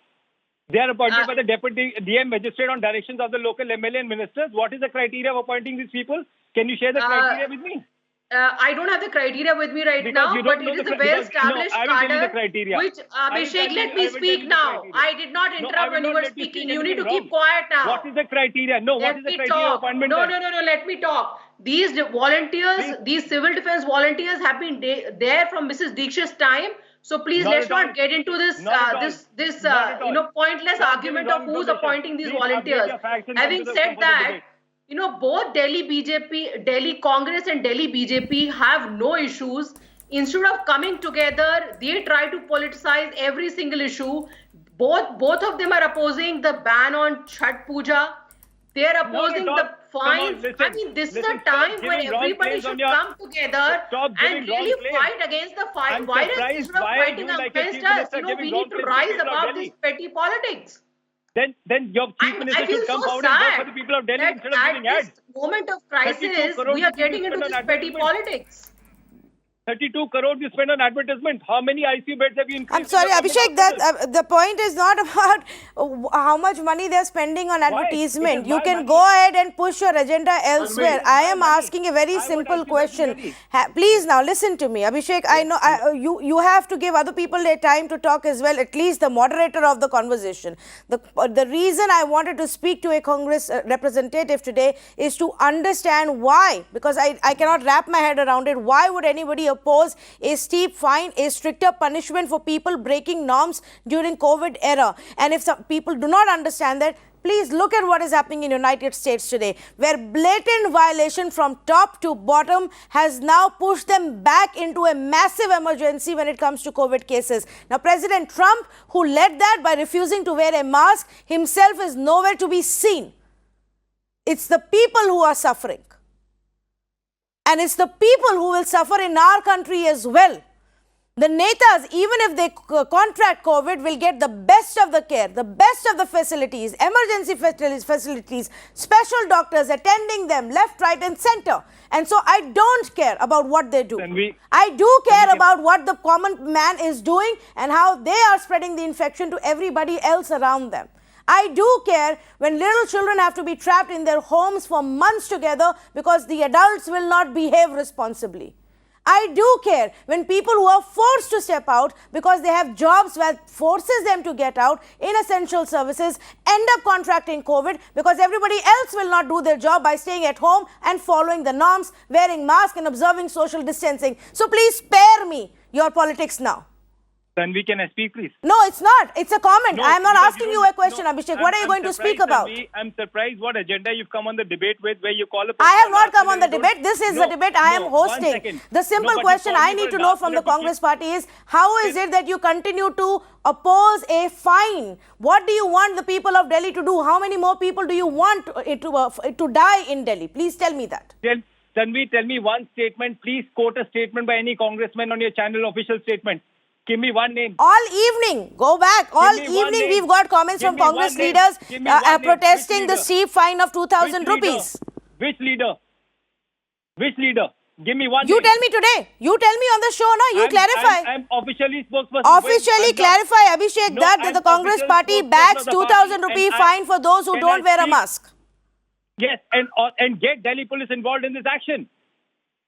They are appointed by the deputy DM magistrate on directions of the local MLA and ministers. What is the criteria of appointing these people? Can you share the criteria with me? I don't have the criteria with me right Because now, you but don't know it is the a cri- well-established because- no, I will tell you the cadre, criteria. which I will Abhishek, tell let you- me I will tell speak you the now. criteria. I did not No, I interrupt will when you not were let you speaking. speak You need to anything keep wrong. quiet now. What is the criteria? No, what Let is the me criteria of talk. appointment? No, then? no, let me talk. These volunteers, Please. these civil defense volunteers have been there from Mrs. Dikshit's time. So please Not let's at all. not get into this Not at all. this Not at all. pointless Stop argument giving of wrong who's information. appointing these Please update volunteers. your facts and Having come to the said come for the that, debate. both Delhi BJP, Delhi Congress and Delhi BJP have no issues. Instead of coming together, they try to politicize every single issue. Both of them are opposing the ban on Chhat Puja. They are opposing Not at the all. Come on, fines. listen. I mean, this is Listen, a stop time where giving wrong everybody claims on should your- come together Stop giving and wrong really claims. fight against the I'm virus surprised instead of why fighting you, like a against chief us. minister, We giving need wrong to claims rise to the people of above Delhi. this petty politics. Then your chief minister I feel should come so forward and work sad for the people of Delhi that instead of at giving this ads. moment of 32 crisis, crore we are rupees getting spent into on this petty advertisement. politics. 32 crore you spend on advertisement. How many ICU beds have you increased? I'm in sorry, your Abhishek, government that hospitals? the point is not about how much money they're spending on Why? advertisement. It is You my can money. go ahead and push your agenda elsewhere. I am money. asking a very I want simple ICU beds in question. Delhi. Please now listen to me, Abhishek. I know you have to give other people a time to talk as well. At least the moderator of the conversation. The reason I wanted to speak to a Congress representative today is to understand why, because I cannot wrap my head around it. Why would anybody oppose a steep fine, a stricter punishment for people breaking norms during COVID era? And if some people do not understand that, Please look at what is happening in United States today, where blatant violation from top to bottom has now pushed them back into a massive emergency when it comes to COVID cases. Now, President Trump, who led that by refusing to wear a mask, himself is nowhere to be seen. It's the people who are suffering. And it's the people who will suffer in our country as well. The netas, even if they contract COVID, will get the best of the care, the best of the facilities, emergency facilities, special doctors attending them left, right and center. And so I don't care about what they do. I do care about what the common man is doing and how they are spreading the infection to everybody else around them. I do care when little children have to be trapped in their homes for months together because the adults will not behave responsibly. I do care when people who are forced to step out because they have jobs that forces them to get out in essential services end up contracting COVID because everybody else will not do their job by staying at home and following the norms, wearing masks and observing social distancing. So please spare me your politics now. Tanvi, can I speak, please? No, it's not. It's a comment. No, I am not because asking you a question, Abhishek. What are you going to speak about? Tanvi, I'm surprised what agenda you've come on the debate with where you call up... I have not come on the debate. This is the debate I am hosting. The simple question I need to know from the Congress party is, how is it that you continue to oppose a fine? What do you want the people of Delhi to do? How many more people do you want to die in Delhi? Please tell me that. Tanvi, tell me one statement. Please quote a statement by any congressman on your channel, official statement. Give me one name. All evening, go back. All evening we've got comments from Congress leaders protesting the steep fine of 2,000 rupees. Which leader? Which leader? Give me one You name. tell me today. You tell me on the show now. You clarify. I'm officially spokesperson. Officially clarify, Abhishek, that the Congress party backs 2,000 rupee fine for those who don't wear a mask. Yes, and get Delhi police involved in this action.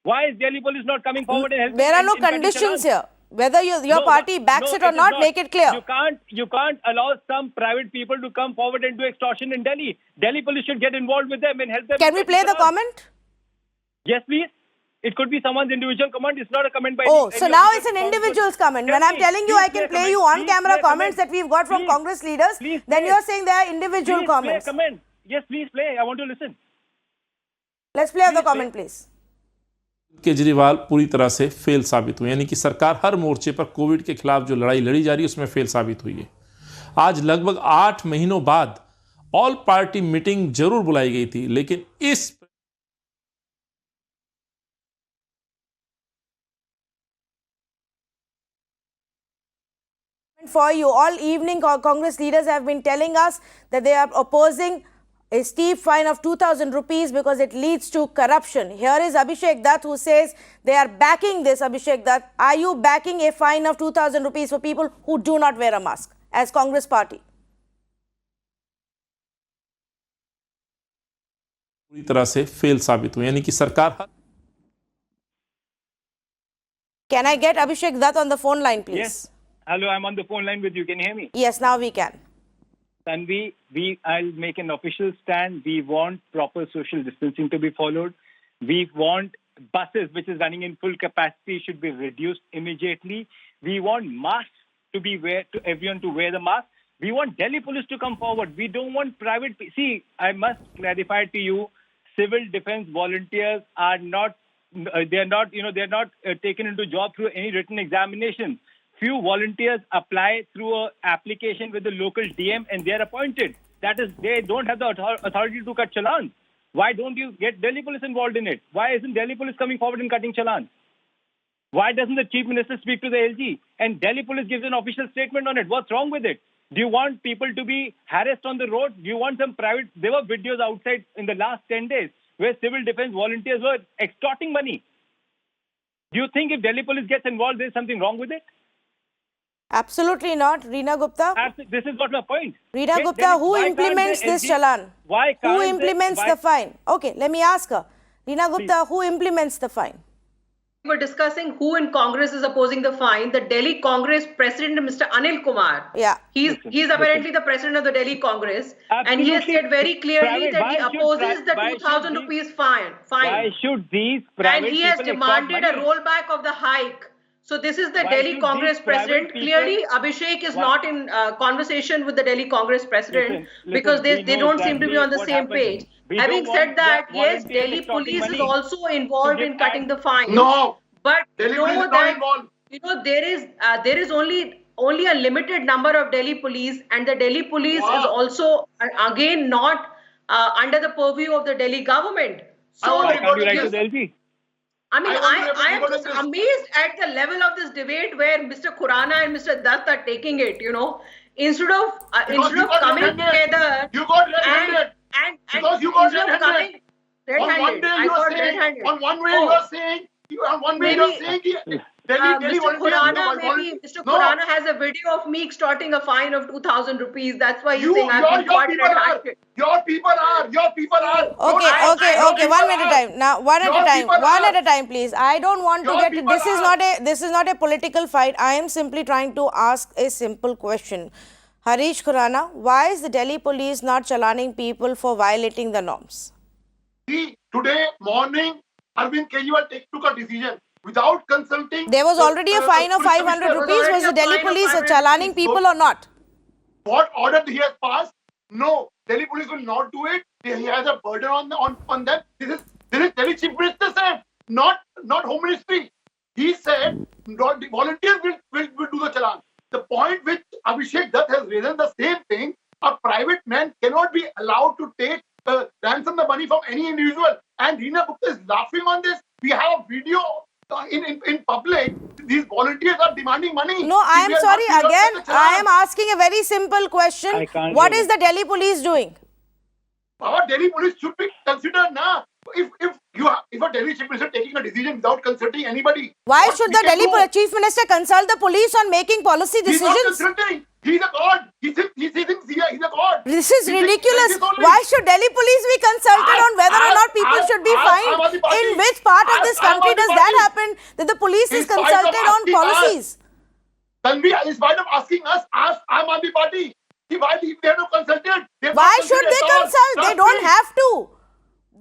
Why is Delhi police not coming forward and helping? There are no conditions here. Whether your party backs it or not, make it clear. You can't allow some private people to come forward and do extortion in Delhi. Delhi police should get involved with them and help them. Can we play the comment? Yes, please. It could be someone's individual comment. It's not a comment by... Oh, so now it's an individual's comment. When I'm telling you I can play you on-camera comments that we've got from Congress leaders, then you're saying they are individual comments. Yes, please play. I want to listen. Let's play the comment, please. Kejriwal पूरी तरह से fail साबित हुए, यानी कि सरकार हर मोर्चे पर कोविड के खिलाफ जो लड़ाई लड़ी जा रही है उसमें फेल साबित हुई है। आज लगभग 8 महीनों बाद ऑल पार्टी मीटिंग जरूर बुलाई गई थी, लेकिन इस For you, all evening Congress leaders have been telling us that they are opposing a steep fine of 2,000 rupees because it leads to corruption. Here is Abhishek Dutt who says they are backing this. Abhishek Dutt, are you backing a fine of 2,000 rupees for people who do not wear a mask as Congress party? पूरी तरह से fail साबित हुए, यानी कि सरकार... Can I get Abhishek Dutt on the phone line, please? Yes. Hello, I'm on the phone line with you. Can you hear me? Yes, now we can. Tanvi, I'll make an official stand. We want proper social distancing to be followed. We want buses which is running in full capacity should be reduced immediately. We want masks to be everyone to wear the mask. We want Delhi police to come forward. We don't want private. See, I must clarify to you, civil defense volunteers are not. They're not taken into job through any written examination. Few volunteers apply through an application with the local DM and they are appointed. That is, they don't have the authority to cut chalans. Why don't you get Delhi police involved in it? Why isn't Delhi police coming forward and cutting chalans? Why doesn't the chief minister speak to the LG? And Delhi police gives an official statement on it. What's wrong with it? Do you want people to be harassed on the road? Do you want some private... There were videos outside in the last 10 days where civil defense volunteers were extorting money. Do you think if Delhi police gets involved, there's something wrong with it? Absolutely not. Reena Gupta? This is what my point. Reena Gupta, who implements this chalan? Who implements the fine? Okay, let me ask her. Reena Gupta, who implements the fine? We were discussing who in Congress is opposing the fine. The Delhi Congress President, Mr. Anil Kumar. Yeah. He's apparently the president of the Delhi Congress. Absolutely. And he has said very clearly that he opposes the 2,000 rupees fine. Why should these private And he has people demanded a money? rollback of the hike. So this is the Why Delhi should Congress these private president. people- Clearly, Abhishek is Why- not in conversation with the Delhi Congress president Listen, because we they know don't seem to be exactly on the what same happened. page. We Having don't said want that, yes, volunteers Delhi extorting police is money. also involved So in just cutting the fines. No, But Delhi know police is not that involved. there is only a limited number of Delhi police, and the Delhi police is Wow. also again not under the purview of the Delhi government. So I Why want can't you to write go to to Delhi? I mean, I want to I am go to just this. amazed at the level of this debate where Mr. Khurana and Mr. Dutt are taking it. Instead of Because you got coming red-handed. together You got red-handed. and Because you got instead of red-handed. coming On one day I you are got saying, red-handed. on one way Oh. you are saying, on one way you are Maybe, saying Delhi Mr. volunteers. Khurana, no, maybe Mr. no. Khurana has a video of me extorting a fine of 2,000 rupees. That's why he's You, saying I've been your caught people are. red-handed. Your people are. Okay, Don't- okay, your okay. people One at a are. time. Now, one at Your a time. people One are. at a time, please. I don't want to Your get. people This is are. not a. This is not a political fight. I am simply trying to ask a simple question. Harish Khurana, why is the Delhi police not chalaning people for violating the norms? See, today morning, Arvind Kejriwal took a decision without consulting. There was already a fine of police 500 commissioner. rupees. Was the Delhi fine of police 500 chalaning rupees. people or not? What order he has passed? No, Delhi police will not do it. He has a burden on them. This is Delhi chief minister said, not home ministry. He said the volunteers will do the challan. The point which Abhishek Dutt has raised the same thing. A private man cannot be allowed to take ransom the money from any individual. And Reena Gupta is laughing on this. We have a video in public. These volunteers are demanding money. No, I am We are sorry. not clear Again, on the challan. I am asking a very simple question. I can't What hear is the Delhi police doing? Our Delhi police should be considered now. If a Delhi chief minister taking a decision without consulting anybody, Why what should we the can Delhi do? chief minister consult the police on making policy He's not decisions? consulting. He's a god. He thinks he's a god. This is He thinks ridiculous. like this only. Why should Delhi police be consulted on whether or not people should be fined? Aam Aadmi Party- In which part of this Aam country Aadmi does that Party- happen? That the police is In spite of consulted on asking us- policies? Tanvi, in spite of asking us, ask Aam Aadmi Party. Why they have not consulted? They've Why not should consulted they at all. consult? They Trust don't me. have to.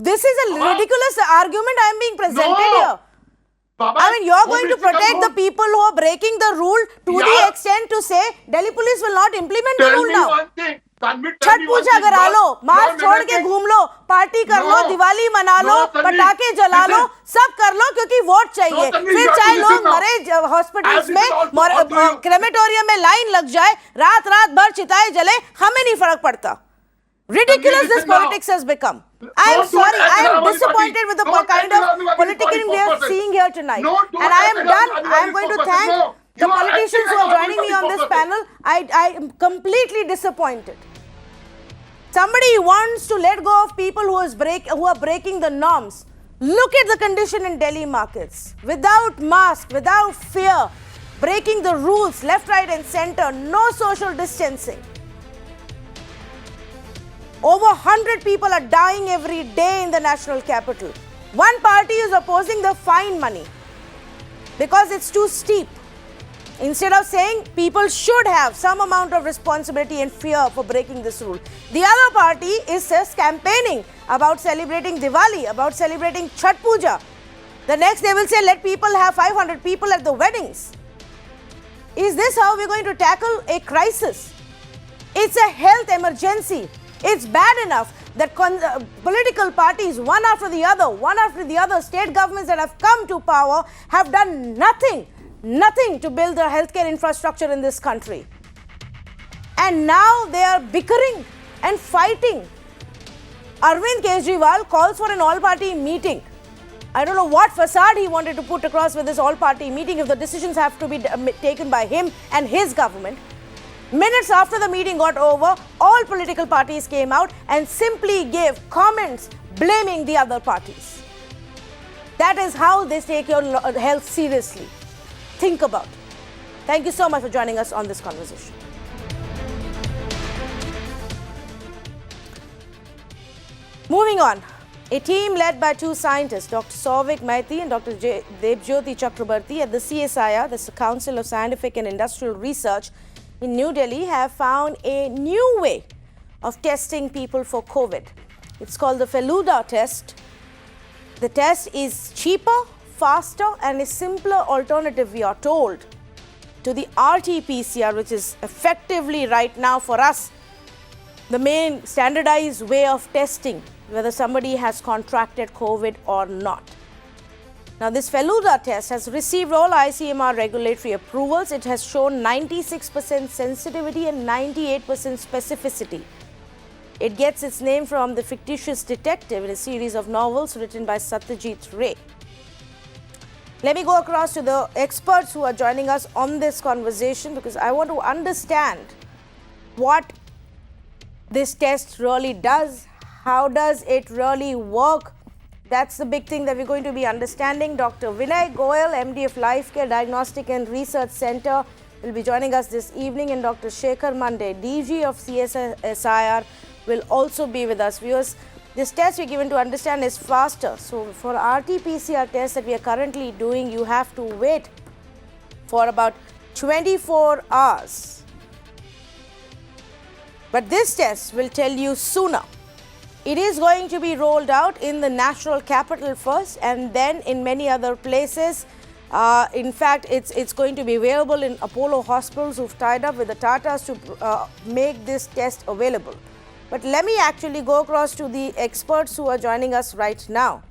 This is a Baba. ridiculous argument I am being presented No. here. Baba, I mean, you're Home going to Ministry protect can the do- people who are breaking the rule to the Yeah. extent to say Delhi police will not implement the Tell rule me now. one thing. Tanvi, tell Chhath me one Puja thing. करा लो, Your mask छोड़ के minister- घूम लो, party कर लो, No. Diwali मना लो, No, Tanvi. पटाखे जला लो, Listen. सब कर लो क्योंकि वोट चाहिए। No, Tanvi, फिर you have चाहे to लोग listen now. मरे हॉस्पिटल्स As में, this is also up to you. Crematorium में लाइन लग जाए, रात रात भर चिताएं जले, हमें नहीं फर्क पड़ता। Ridiculous this listen now. politics has become. I am Don't do it sorry, as I an am Aam Aadmi disappointed Party. with the Don't kind as an of Aam Aadmi Party politicking we are spokesperson. seeing here tonight. No, don't And I as am an done. Aam Aadmi I am going to spokesperson. thank No. the You are politicians acting who are as an joining Aam me Aadmi on this spokesperson. panel. I am completely disappointed. Somebody wants to let go of people who are breaking the norms. Look at the condition in Delhi markets. Without mask, without fear, breaking the rules left, right and center, no social distancing. Over 100 people are dying every day in the national capital. One party is opposing the fine money because it's too steep. Instead of saying people should have some amount of responsibility and fear for breaking this rule, the other party is just campaigning about celebrating Diwali, about celebrating Chhat Puja. The next they will say let people have 500 people at the weddings. Is this how we're going to tackle a crisis? It's a health emergency. It's bad enough that political parties, one after the other, state governments that have come to power have done nothing to build the healthcare infrastructure in this country. And now they are bickering and fighting. Arvind Kejriwal calls for an all-party meeting. I don't know what facade he wanted to put across with this all-party meeting if the decisions have to be taken by him and his government. Minutes after the meeting got over, all political parties came out and simply gave comments blaming the other parties. That is how they take your health seriously. Think about it. Thank you so much for joining us on this conversation. Moving on, a team led by two scientists, Dr. Souvik Maity and Dr. Debjyoti Chakrabarti at the CSIR, the Council of Scientific and Industrial Research in New Delhi, have found a new way of testing people for COVID. It's called the Feluda test. The test is cheaper, faster and a simpler alternative, we are told, to the RT-PCR, which is effectively right now for us the main standardized way of testing whether somebody has contracted COVID or not. Now, this Feluda test has received all ICMR regulatory approvals. It has shown 96% sensitivity and 98% specificity. It gets its name from the fictitious detective in a series of novels written by Satyajit Ray. Let me go across to the experts who are joining us on this conversation, because I want to understand what this test really does. How does it really work? That's the big thing that we're going to be understanding. Dr. Vinay Goyal, MD of Lifecare Diagnostic and Research Center, will be joining us this evening, and Dr. Shekhar Mande, DG of CSIR, will also be with us. Viewers, this test we're given to understand is faster. So for RT-PCR test that we are currently doing, you have to wait for about 24 hours. But this test will tell you sooner. It is going to be rolled out in the national capital first, and then in many other places. In fact, it's going to be available in Apollo hospitals who've tied up with the Tatas to make this test available. But let me actually go across to the experts who are joining us right now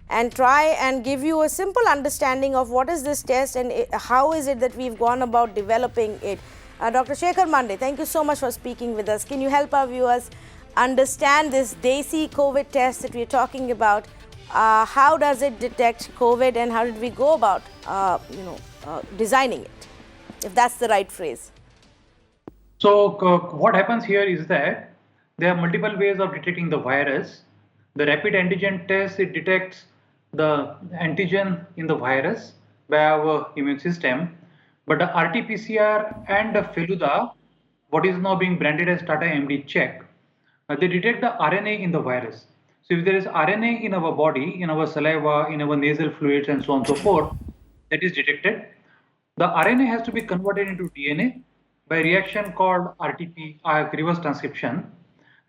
and try and give you a simple understanding of what is this test and how is it that we've gone about developing it. Dr. Shekhar Mande, thank you so much for speaking with us. Can you help our viewers understand this Desi COVID test that we're talking about? How does it detect COVID, and how did we go about, designing it, if that's the right phrase? So what happens here is that there are multiple ways of detecting the virus. The rapid antigen test, it detects the antigen in the virus by our immune system. But the RT-PCR and the Feluda, what is now being branded as Tata MD Check, they detect the RNA in the virus. So if there is RNA in our body, in our saliva, in our nasal fluids, and so on and so forth, that is detected. The RNA has to be converted into DNA by a reaction called RTP, reverse transcription,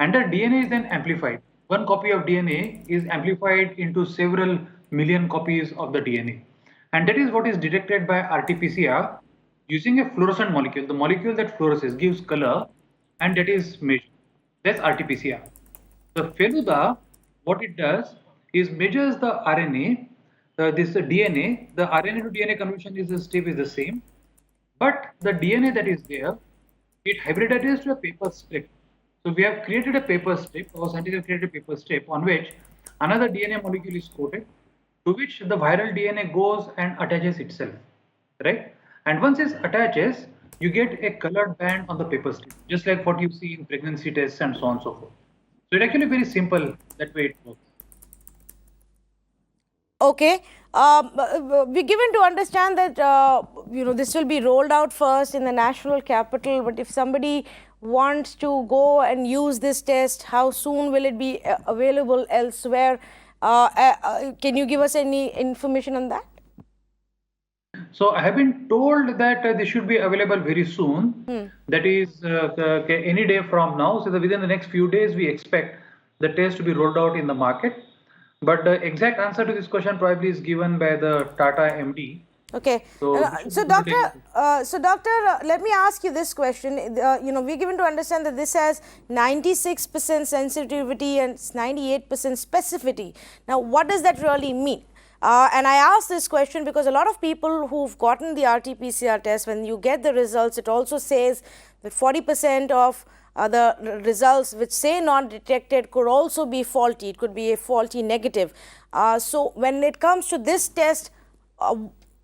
and the DNA is then amplified. One copy of DNA is amplified into several million copies of the DNA. And that is what is detected by RT-PCR using a fluorescent molecule. The molecule that fluoresces gives color, and that is measured. That's RT-PCR. The Feluda, what it does is measures the RNA, this DNA. The RNA to DNA conversion is the step is the same, but the DNA that is there, it hybridizes to a paper strip. So we have created a paper strip, our scientists have created a paper strip on which another DNA molecule is coated, to which the viral DNA goes and attaches itself, right? And once it attaches, you get a colored band on the paper strip, just like what you see in pregnancy tests and so on and so forth. So it's actually very simple that way it works. Okay. We're given to understand that, this will be rolled out first in the national capital, but if somebody wants to go and use this test, how soon will it be available elsewhere? Can you give us any information on that? So I have been told that this should be available very soon. That is any day from now. So within the next few days, we expect the test to be rolled out in the market. But the exact answer to this question probably is given by the Tata MD. Okay. So doctor, let me ask you this question. We're given to understand that this has 96% sensitivity and 98% specificity. Now, what does that really mean? And I ask this question because a lot of people who've gotten the RT-PCR test, when you get the results, it also says that 40% of the results which say not detected could also be faulty. It could be a faulty negative. So when it comes to this test,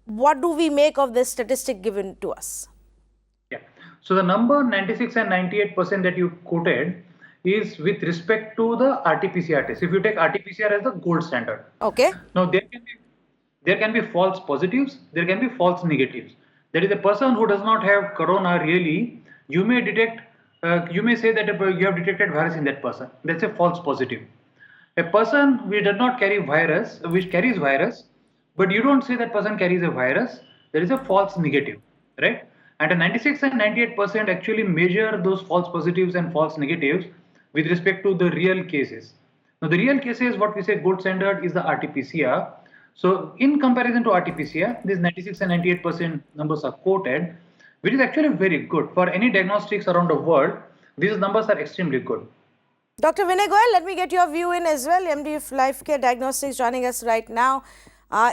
what do we make of this statistic given to us? Yeah. So the number 96 and 98% that you quoted is with respect to the RT-PCR test. If you take RT-PCR as the gold standard. Okay. Now there can be false positives, there can be false negatives. That is, a person who does not have corona really, you may detect, you may say that you have detected virus in that person. That's a false positive. A person which does not carry virus, which carries virus, but you don't say that person carries a virus, there is a false negative, right? And a 96 and 98% actually measure those false positives and false negatives with respect to the real cases. Now the real cases, what we say gold standard is the RT-PCR. So in comparison to RT-PCR, these 96 and 98% numbers are quoted, which is actually very good. For any diagnostics around the world, these numbers are extremely good. Dr. Vinay Goyal, let me get your view in as well. MD of Life Care Diagnostics joining us right now.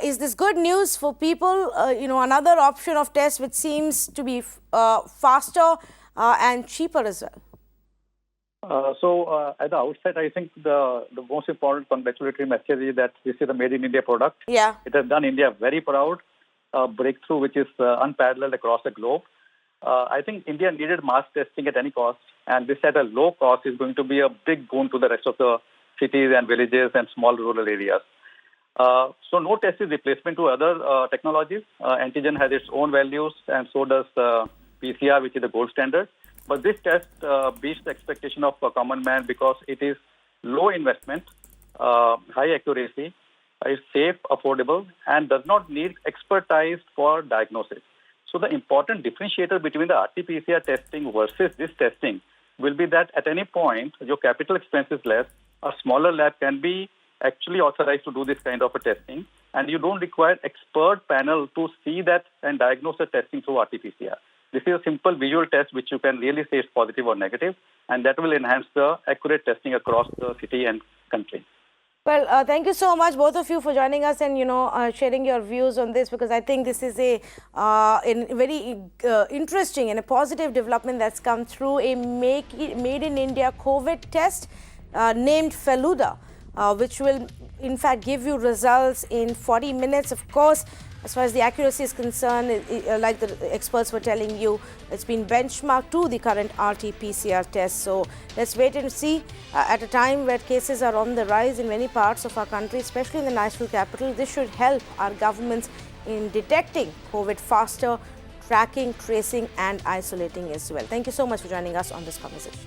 Is this good news for people? Another option of test which seems to be faster and cheaper as well. At the outset, I think the most important congratulatory message is that this is a made in India product. Yeah. It has done India very proud, a breakthrough which is unparalleled across the globe. I think India needed mass testing at any cost, and this at a low cost is going to be a big boon to the rest of the cities and villages and small rural areas. So no test is replacement to other technologies. Antigen has its own values, and so does PCR, which is the gold standard. But this test beats the expectation of a common man because it is low investment, high accuracy, is safe, affordable, and does not need expertise for diagnosis. So the important differentiator between the RT-PCR testing versus this testing will be that at any point, your capital expense is less, a smaller lab can be actually authorized to do this kind of a testing, and you don't require expert panel to see that and diagnose the testing through RT-PCR. This is a simple visual test which you can really say is positive or negative, and that will enhance the accurate testing across the city and country. Well, thank you so much, both of you, for joining us and sharing your views on this, because I think this is a very interesting and a positive development that's come through. A made in India COVID test named Feluda, which will in fact give you results in 40 minutes. Of course, as far as the accuracy is concerned, like the experts were telling you, it's been benchmarked to the current RT-PCR test. So let's wait and see. At a time where cases are on the rise in many parts of our country, especially in the national capital, this should help our governments in detecting COVID faster, tracking, tracing and isolating as well. Thank you so much for joining us on this conversation.